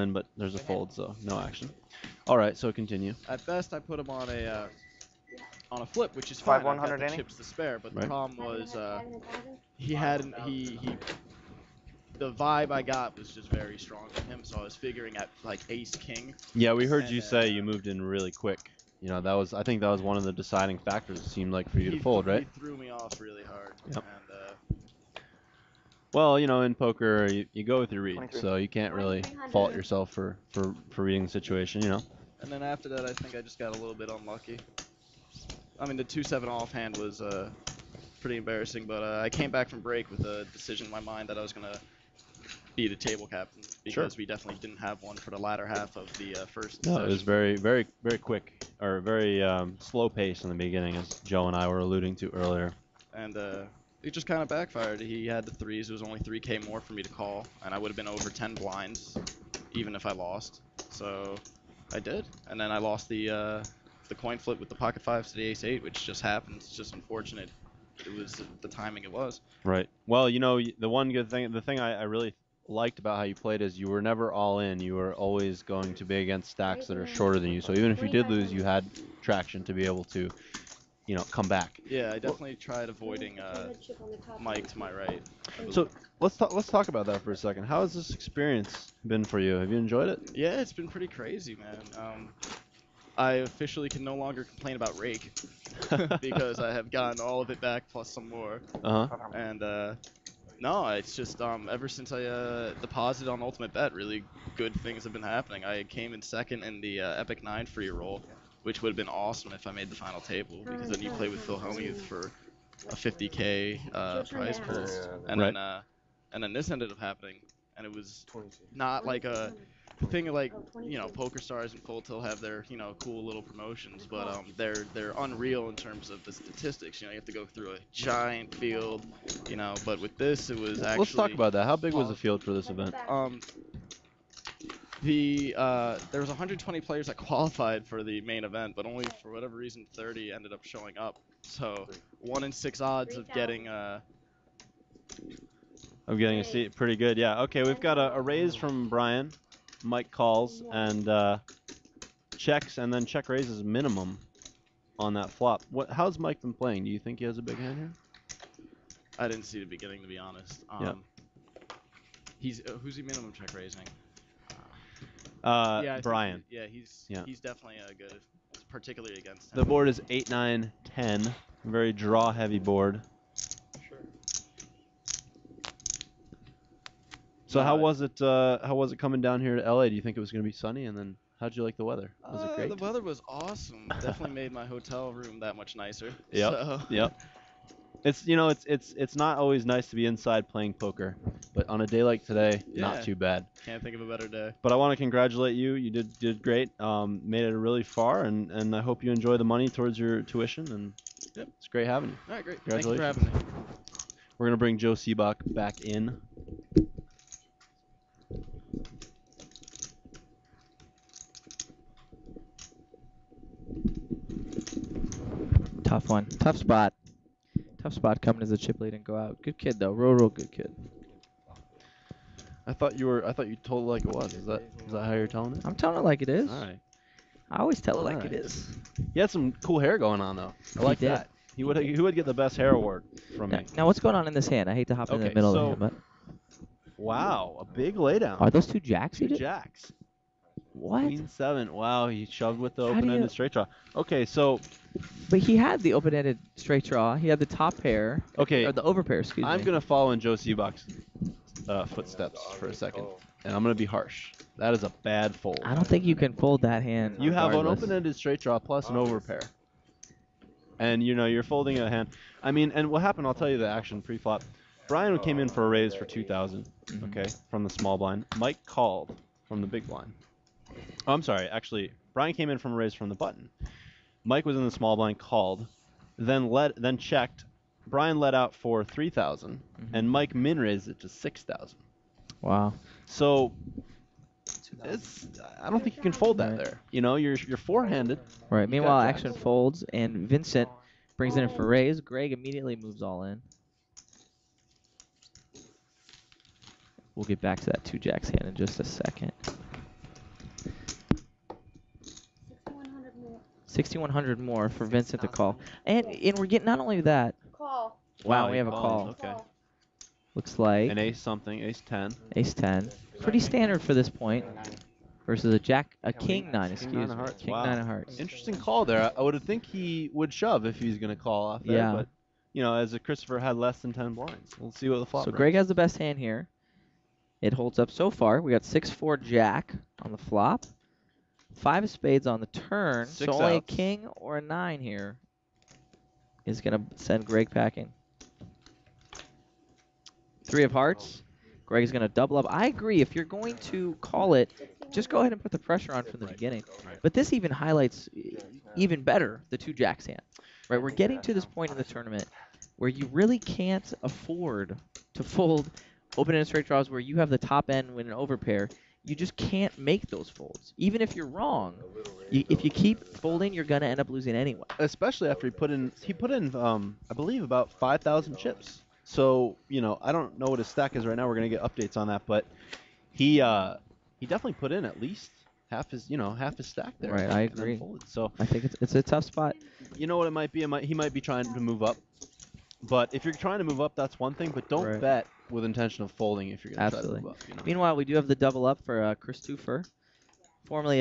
in, but there's a fold, so no action. All right, so continue. At best, I put him on a flip, which is Five fine. I've got 100 the any? chips to spare, but the Right. problem was he hadn't he the vibe I got was just very strong from him, so I was figuring at like ace king. Yeah, we heard And you then, say you moved in really quick. You know, I think that was one of the deciding factors. It seemed like for you to he fold, he right? threw me off really hard. Yep. And Well, you know, in poker, you go with your read, 23. so you can't really fault yourself for reading the situation. You know. and then after that, I think I just got a little bit unlucky. I mean, the 2-7 offhand was pretty embarrassing, but I came back from break with a decision in my mind that I was gonna be the table captain because we definitely didn't have one for the latter half of the first No, session. it was very, very, very quick, or very slow pace in the beginning, as Joe and I were alluding to earlier. And it just kind of backfired. He had the threes. It was only 3K more for me to call, and I would have been over 10 blinds, even if I lost. So I did, and then I lost the coin flip with the pocket fives to the ace eight, which just happened. It's just unfortunate. It was the timing it was. Right. Well, you know, the one good thing, the thing I really liked about how you played is you were never all in. You were always going to be against stacks that are shorter than you. So even if you did lose, you had traction to be able to, you know, come back. Yeah, I definitely tried avoiding Mike to my right. So let's talk about that for a second. How has this experience been for you? Have you enjoyed it? Yeah, it's been pretty crazy, man. I officially can no longer complain about rake because I have gotten all of it back plus some more. Uh-huh. And no, it's just ever since I deposited on Ultimate Bet, really good things have been happening. I came in second in the Epic 9 free roll, which would have been awesome if I made the final table because then you play with Phil Hellmuth for a 50K prize pool, and Right. then this ended up happening, and it was not like a the thing like Poker Stars and Full Tilt have their cool little promotions, but they're unreal in terms of the statistics. You have to go through a giant field, but with this it was actually. Let's talk about that. How big was the field for this event? There was 120 players that qualified for the main event, but only for whatever reason 30 ended up showing up. So 1 in 6 odds of getting a seat. Pretty good, yeah. Okay, we've got a raise from Brian. Mike calls and checks, and then check raises minimum on that flop. How's Mike been playing? Do you think he has a big hand here? I didn't see the beginning, to be honest. Yeah. Who's he minimum check raising? Brian. He's definitely good, particularly against him. The board is 8, 9, 10. Very draw heavy board. Sure. So how was it? How was it coming down here to LA? Do you think it was going to be sunny? And then how'd you like the weather? Was it great? The weather was awesome. Definitely made my hotel room that much nicer. Yep. So. Yep. It's not always nice to be inside playing poker, but on a day like today, not too bad. Can't think of a better day. But I want to congratulate you. You did great. Made it really far, and I hope you enjoy the money towards your tuition. And it's great having you. All right, great. Congratulations. Thank you for having me. We're gonna bring Joe Seebach back in. Tough one. Tough spot. Tough spot coming as a chip lead and go out. Good kid though. Real good kid. I thought you told it like it was. Is that how you're telling it? I'm telling it like it is. All right. I always tell it like All it right. is. He had some cool hair going on though. I like did. that. He would get the best hair award from me. Now what's going on in this hand? I hate to hop in the Okay, middle so- of it, Wow, a big laydown. but are those two jacks? Two he did? jacks. What? Queen 7. Wow, he shoved with the How do open-ended you- straight draw. Okay, so But he had the open-ended straight draw. He had the top pair. Okay, Or the overpair, excuse me. I'm gonna follow in Joe Seebach's footsteps for a second, and I'm gonna be harsh. That is a bad fold. I don't think you can fold that hand. You have an regardless. open-ended straight draw plus an overpair, and you're folding a hand. I mean, and what happened? I'll tell you the action pre-flop. Brian came in for a raise for 2,000. Okay, from the small blind. Mike called from the big blind. Oh, I'm sorry. Actually, Brian came in from a raise from the button. Mike was in the small blind, called, then checked. Brian let out for 3,000, and Mike min raised it to 6,000. Wow. So I don't think you can fold that there. You're four-handed. Right. You Meanwhile, got action jacks. folds, and Vincent brings it in for raise. Greg immediately moves all in. We'll get back to that two jacks hand in just a second. 6,100 more for Vincent to call. And we're getting not only that. Call. Wow, Wow, we he have a calls, call. okay. Looks like An ace something, ace 10. ace 10. Pretty standard for this point. Versus a king 9, excuse nine me. of hearts. King Wow. 9 of hearts. Interesting call there. I would think he would shove if he's going to call off there. Yeah. But, you know, as a Christopher had less than 10 blinds. We'll see what the flop So brings. Greg has the best hand here. It holds up so far. We got 6-4 jack on the flop. 5 of spades on the turn. Six so only outs. a king or a 9 here is going to send Greg packing. 3 of hearts. Greg is going to double up. I agree. If you're going to call it, just go ahead and put the pressure on from the beginning. Right. But this even highlights even better the 2 jacks hand. Right? We're getting to this point in the tournament where you really can't afford to fold open-ended straight draws where you have the top end with an overpair. You just can't make those folds. Even if you're wrong, if you keep folding, you're going to end up losing anyway. Especially after he put in, I believe, about 5,000 chips. So, you know, I don't know what his stack is right now. We're going to get updates on that. But he definitely put in at least half his stack there. Right, I and then agree. folded. So, I think it's a tough spot. you know what it might be? He might be trying to move up. But if you're trying to move up, that's one thing. But don't Right. bet with intention of folding if you're going to try to Absolutely. move up. You know? Meanwhile, we do have the double up for Chris Toofer, formerly